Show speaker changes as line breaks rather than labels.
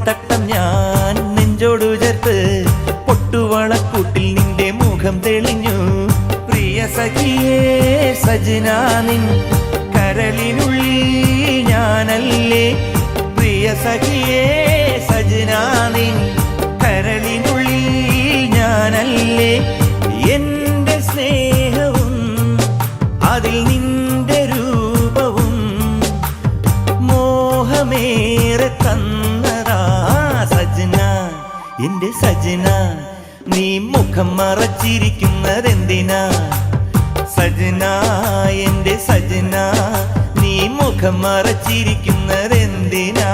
തട്ടം ഞാൻ നെഞ്ചോടു ചേർത്ത് പൊട്ടുവളക്കൂട്ടിൽ നിന്റെ മുഖം തെളിഞ്ഞു. പ്രിയ സഖിയേ സജനാ നിൻ കരളിനുള്ളിൽ ഞാനല്ലേ. പ്രിയ സഖിയേ സജനാ നിൻ കരളിനുള്ളിൽ ഞാനല്ലേ. എന്റെ സ്നേഹവും അതിൽ നിന്റെ രൂപവും മോഹമേറെ തന്നതാ സജന. എന്റെ സജന നീ മുഖം മറച്ചിരിക്കുന്നതെന്തിനാ സജന. എന്റെ സജന നീ മുഖം മറച്ചിരിക്കുന്നതെന്തിനാ.